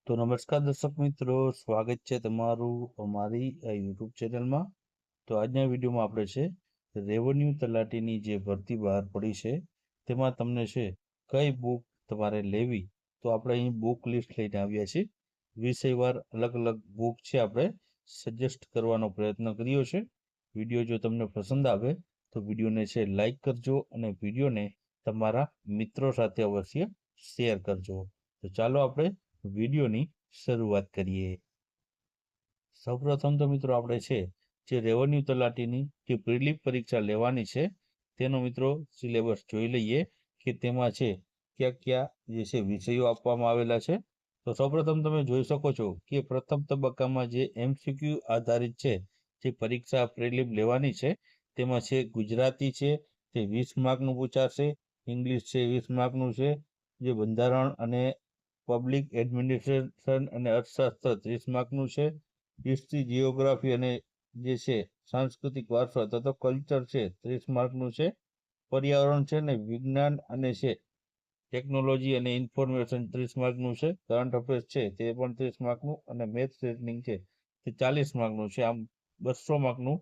તો નમસ્કાર દર્શક મિત્રો, સ્વાગત છે તમારું અમારી યુટ્યુબ ચેનલમાં. તો આજના વિડીયોમાં આપણે છે રેવન્યુ તલાટીની જે ભરતી બહાર પડી છે તેમાં તમને છે કઈ બુક તમારે લેવી. તો આપણે અહીં બુક લિસ્ટ લઈને આવ્યા છીએ. વિષયવાર અલગ અલગ બુક છે આપણે સજેસ્ટ કરવાનો પ્રયત્ન કર્યો છે. વિડીયો જો તમને પસંદ આવે તો વિડીયોને છે લાઈક કરજો અને વિડીયોને તમારા મિત્રો સાથે અવશ્ય શેર કરજો. તો ચાલો આપણે વિડીયોની શરૂઆત કરીએ. સૌપ્રથમ તો મિત્રો આપણે છે જે રેવન્યુ તલાટીની જે પ્રિલિમ પરીક્ષા લેવાની છે તેનો મિત્રો સિલેબસ જોઈ લઈએ કે તેમાં છે કયા કયા જે છે વિષયો આપવામાં આવેલા છે. તો સૌપ્રથમ તમે જોઈ શકો છો કે પ્રથમ તબક્કામાં જે MCQ આધારિત છે જે પરીક્ષા પ્રિલિમ લેવાની છે તેમાં છે ગુજરાતી છે તે 20 માર્કનું પૂછાશે, ઇંગ્લિશ છે 20 માર્કનું છે, જે બંધારણ અને પબ્લિક એડમિનિસ્ટ્રેશન અને અર્થશાસ્ત્ર 30 માર્કનું છે, હિસ્ટ્રી, જિયોગ્રાફી અને જે છે સાંસ્કૃતિક વારસો અથવા તો કલ્ચર છે 30 માર્કનું છે, પર્યાવરણ છે ને વિજ્ઞાન અને છે ટેકનોલોજી અને ઇન્ફોર્મેશન 30 માર્કનું છે, કરંટ અફેર્સ છે તે પણ 30 માર્કનું અને મેથ્સ રીઝનિંગ છે તે 40 માર્કનું છે. આમ 200 માર્કનું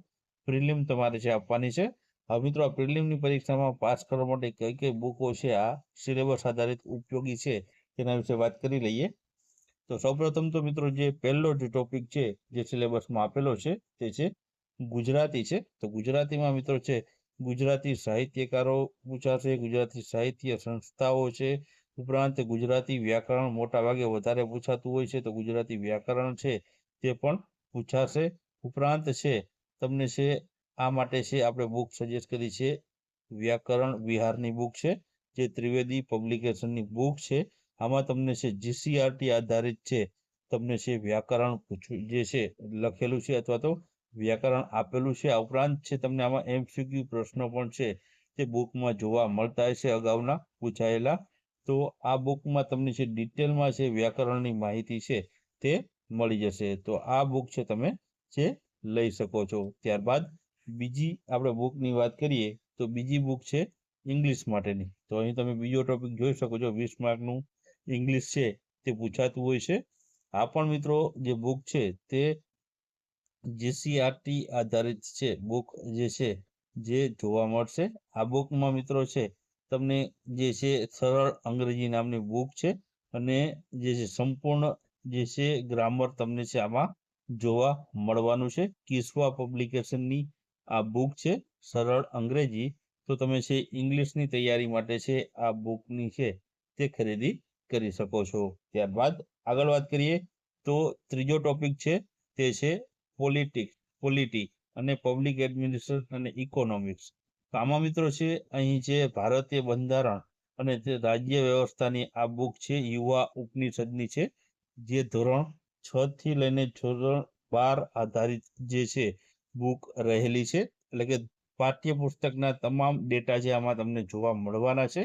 પ્રિલિમ તમારે છે આપવાની છે. હવે મિત્રો આ પ્રિલિમની પરીક્ષામાં પાસ કરવા માટે કઈ કઈ બુકો છે આ સિલેબસ આધારિત ઉપયોગી છે તેના વિશે વાત કરી લઈએ. તો સૌપ્રથમ તો મિત્રો જે પહેલો જે ટોપિક છે જે સિલેબસમાં આપેલો છે તે છે ગુજરાતી છે. તો ગુજરાતીમાં મિત્રો છે ગુજરાતી સાહિત્યકારો પૂછાશે, ગુજરાતી સાહિત્ય સંસ્થાઓ છે, ઉપરાંત ગુજરાતી વ્યાકરણ મોટા ભાગે વધારે પૂછાતું હોય છે તો ગુજરાતી વ્યાકરણ છે તે પણ પૂછાશે. ઉપરાંત છે તમને છે આ માટે છે આપણે બુક સજેસ્ટ કરી છે વ્યાકરણ વિહારની બુક છે જે ત્રિવેદી પબ્લિકેશનની બુક છે. આમાં તમને છે GCRT આધારિત છે તમને છે વ્યાકરણ જે છે લખેલું છે અથવા તો વ્યાકરણ આપેલું છે. આ ઉપરાંત છે તમને આમાં MCQ પ્રશ્નો પણ છે તે બુકમાં જોવા મળતા હશે અગાઉના પૂછાયેલા. તો આ બુકમાં તમને છે ડિટેલમાં છે વ્યાકરણની માહિતી છે તે મળી જશે. તો આ બુક છે તમે જે લઈ શકો છો. ત્યારબાદ બીજી આપણે બુકની વાત કરીએ તો બીજી બુક છે ઇંગ્લિશ માટેની. તો અહીં તમે બીજો ટોપિક જોઈ શકો છો 20 માર્કનું ઇંગ્લિશ છે તે પૂછાતું હોય છે. આ પણ મિત્રો જે બુક છે તે GCRT આધારિત છે બુક જે છે જે જોવા મળશે. આ બુકમાં મિત્રો છે તમને જે છે સરળ અંગ્રેજી નામની બુક છે અને જે છે સંપૂર્ણ જે છે ગ્રામર તમને છે આમાં જોવા મળવાનું છે. કિસ્વા પબ્લિકેશનની આ બુક છે સરળ અંગ્રેજી. તો તમે છે ઇંગ્લિશની તૈયારી માટે છે આ બુકની છે તે ખરીદી કરી શકો છો. ત્યારબાદ આગળ વાત કરીએ તો ત્રીજો ટોપિક છે તે છે પોલિટી અને પબ્લિક એડમિનિસ્ટ્રેશન અને ઇકોનોમિક્સ. તો આમાં મિત્રો છે અહીં છે ભારતીય બંધારણ અને તે રાજ્ય વ્યવસ્થાની આ બુક છે યુવા ઉપનિષદની છે જે ધોરણ 6 થી લઈને ધોરણ 12 આધારિત જે છે બુક રહેલી છે. એટલે કે પાઠ્યપુસ્તકના તમામ ડેટા છે આમાં તમને જોવા મળવાના છે.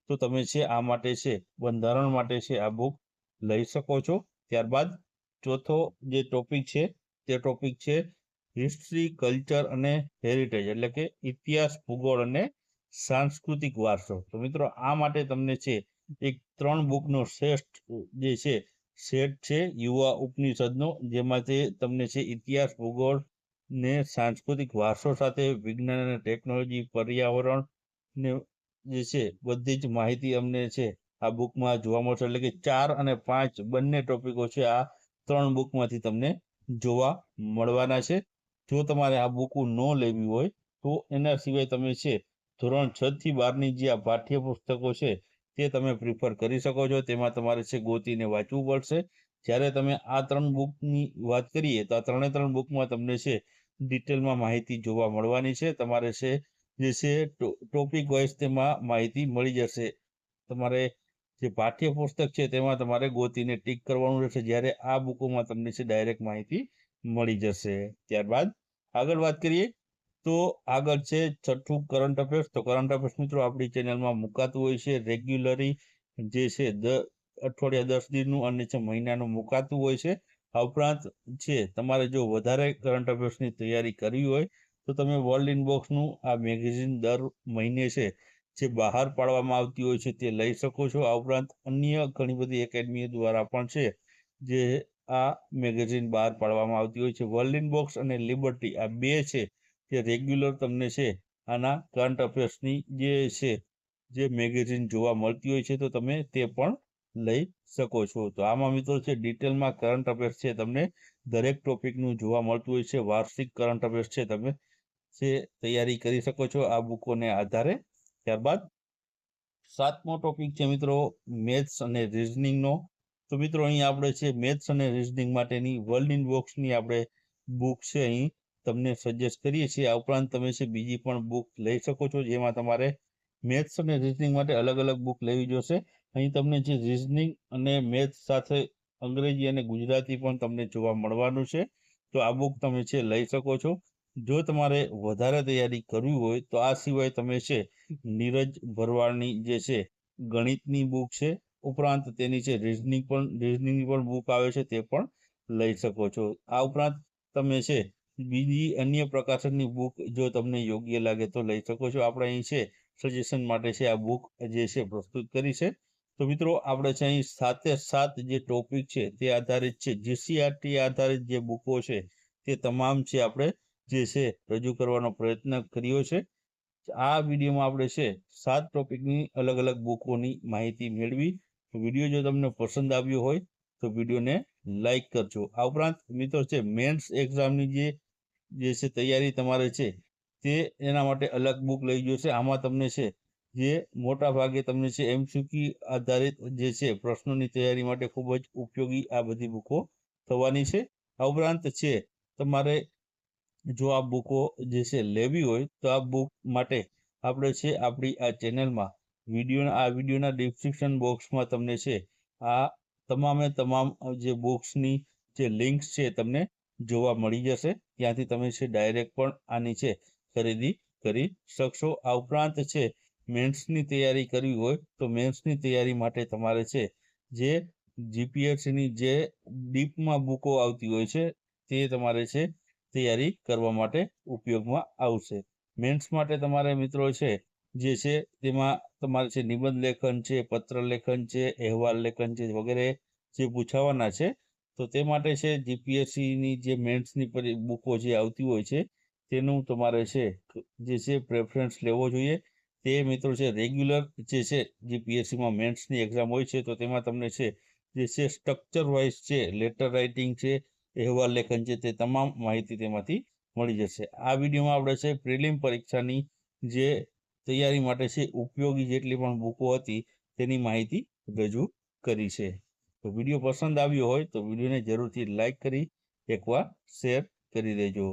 તો તમે છે આ માટે છે બંધારણ માટે છે આ બુક લઈ શકો છો. ત્યારબાદ ચોથો જે ટોપિક છે તે ટોપિક છે હિસ્ટ્રી, કલ્ચર અને હેરિટેજ એટલે કે ઇતિહાસ, ભૂગોળ અને સાંસ્કૃતિક વારસો. તો મિત્રો આ માટે તમને છે એક 3 બુકનો શ્રેષ્ઠ જે છે સેટ છે યુવા ઉપનિષદનો, જેમાંથી તમને છે ઇતિહાસ, ભૂગોળ ને સાંસ્કૃતિક વારસો સાથે વિજ્ઞાન અને ટેકનોલોજી, પર્યાવરણ ને જે છે બધી જ માહિતી અમને છે આ બુકમાં જોવા મળશે. એટલે કે 4 અને 5 બંને ટોપિકો છે આ 3 બુકમાંથી તમને જોવા મળવાના છે. જો તમારે આ બુકો ન લેવી હોય તો એના સિવાય તમે છે ધોરણ 6 થી 12ની જે આ પાઠ્યપુસ્તકો છે તે તમે પ્રિફર કરી શકો છો. તેમાં તમારે છે ગોતીને વાંચવું પડશે. જ્યારે તમે આ 3 બુકની વાત કરીએ તો આ 3 બુકમાં તમને છે ડિટેલમાં માહિતી જોવા મળવાની છે. તમારે છે જે છે ટોપિક વાઇઝ તેમાં માહિતી મળી જશે. તમારે જે પાઠ્યપુસ્તક છે તેમાં તમારે ગોતીને ટીક કરવાનું રહેશે, જ્યારે આ બુકોમાં તમને છે ડાયરેક્ટ માહિતી મળી જશે. ત્યારબાદ આગળ વાત કરીએ તો આગળ છે છઠ્ઠું કરંટ અફેર્સ. તો કરંટ અફેર્સ મિત્રો આપણી ચેનલમાં મુકાતું હોય છે રેગ્યુલરી જે છે અઠવાડિયા 10 દિનનું અને છે મહિનાનું મુકાતું હોય છે. આ ઉપરાંત છે તમારે જો વધારે કરંટ અફેર્સની તૈયારી કરવી હોય તો તમે વર્લ્ડ ઇનબોક્સનું આ મેગેઝિન દર મહિને છે જે બહાર પાડવામાં આવતી હોય છે તે લઈ શકો છો. આ ઉપરાંત અન્ય ઘણી બધી એકેડમીઓ દ્વારા પણ છે જે આ મેગેઝિન બહાર પાડવામાં આવતી હોય છે. વર્લ્ડ ઇન બોક્સ અને લિબર્ટી આ બે છે જે રેગ્યુલર તમને છે આના કરંટ અફેર્સની જે મેગેઝિન જોવા મળતી હોય છે, તો તમે તે પણ લઈ શકો છો. તો આમાં મિત્રો છે ડિટેલમાં કરંટ અફેર્સ છે તમને દરેક ટોપિકનું જોવા મળતું હોય છે. વાર્ષિક કરંટ અફેર્સ છે તમે છે તૈયારી કરી શકો છો આ બુકોને આધારે. ત્યારબાદ 7મો ટોપિક છે મિત્રો મેથ્સ અને રિઝનિંગનો. તો મિત્રો અહીં આપણે છે મેથ્સ અને રિઝનિંગ માટેની વર્લ્ડ ઇન બોક્સની આપણે બુક છે અહીં તમને સજેસ્ટ કરીએ છીએ. આ ઉપરાંત તમે છે બીજી પણ બુક લઈ શકો છો, જેમાં તમારે મેથ્સ અને રિઝનિંગ માટે અલગ અલગ બુક લેવી જોશે. અહીં તમને જે રિઝનિંગ અને મેથ્સ સાથે અંગ્રેજી અને ગુજરાતી પણ તમને જોવા મળવાનું છે. તો આ બુક તમે છે લઈ શકો છો. જો તમારે વધારે તૈયારી કરવી હોય તો આ સિવાય તમે છે નીરજ ભરવાડની જે છે ગણિતની બુક છે, ઉપરાંત તેની છે રિઝનિંગની પણ બુક આવે છે, તે પણ લઈ શકો છો. આ ઉપરાંત તમે છે બીજી અન્ય પ્રકાશનની બુક જો તમને યોગ્ય લાગે તો લઈ શકો છો. આપણે અહીં છે સજેશન માટે છે આ બુક જે છે પ્રસ્તુત કરી છે. તો મિત્રો આપણે છે અહીં 7 જે ટોપિક છે તે આધારિત છે, જીસીઆરટી આધારિત જે બુકો છે તે તમામ છે આપણે જે છે રજૂ કરવાનો પ્રયત્ન કર્યો છે. આ વિડીયોમાં આપણે છે 7 ટોપિકની અલગ અલગ બુકોની માહિતી મેળવી. વિડીયો જો તમને પસંદ આવ્યો હોય તો વિડીયોને લાઈક કરજો. આ ઉપરાંત મિત્રો છે મેન્સ એક્ઝામની જે છે તૈયારી તમારે છે તે એના માટે અલગ બુક લઈ જોશે. આમાં તમને છે જે મોટા ભાગે તમને છે એમસીક્યુ આધારિત જે છે પ્રશ્નોની તૈયારી માટે ખૂબ જ ઉપયોગી આ બધી બુકો થવાની છે. આ ઉપરાંત છે તમારે જો આ બુકો જે છે લેવી હોય તો આ બુક માટે આપણે છે આપણી આ ચેનલમાં વિડીયોના ડિસ્ક્રિપ્શન બોક્સમાં તમને છે આ તમામે તમામ જે બુક્સની જે લિંક્સ છે તમને જોવા મળી જશે. ત્યાંથી તમે છે ડાયરેક્ટ પણ આની છે ખરીદી કરી શકશો. આ ઉપરાંત છે મેન્સની તૈયારી કરવી હોય તો મેન્સની તૈયારી માટે તમારે છે જે જીપીએસસીની જે ડીપમાં બુકો આવતી હોય છે તે તમારે છે તૈયારી કરવા માટે ઉપયોગમાં આવશે. મેન્સ માટે તમારે મિત્રો છે જે છે તેમાં તમારે છે નિબંધ લેખન છે, પત્ર લેખન છે, અહેવાલ લેખન છે વગેરે જે પૂછાવાના છે. તો તે માટે છે જીપીએસસીની જે મેન્સની બુકો જે આવતી હોય છે તેનું તમારે છે જે છે પ્રેફરન્સ લેવો જોઈએ. તે મિત્રો છે રેગ્યુલર જે છે જીપીએસસીમાં મેન્સની એક્ઝામ હોય છે તો તેમાં તમને છે જે છે સ્ટ્રક્ચર વાઇઝ છે લેટર રાઇટિંગ છે, અહેવાલ લેખન છે, તે તમામ માહિતી તેમાંથી મળી જશે. આ વિડીયોમાં આપણે છે પ્રિલિમ પરીક્ષાની જે તૈયારી માટે છે ઉપયોગી જેટલી પણ બુકો હતી તેની માહિતી રજૂ કરી છે. તો વિડીયો પસંદ આવ્યો હોય તો વિડીયોને જરૂરથી લાઈક કરી એકવાર શેર કરી દેજો.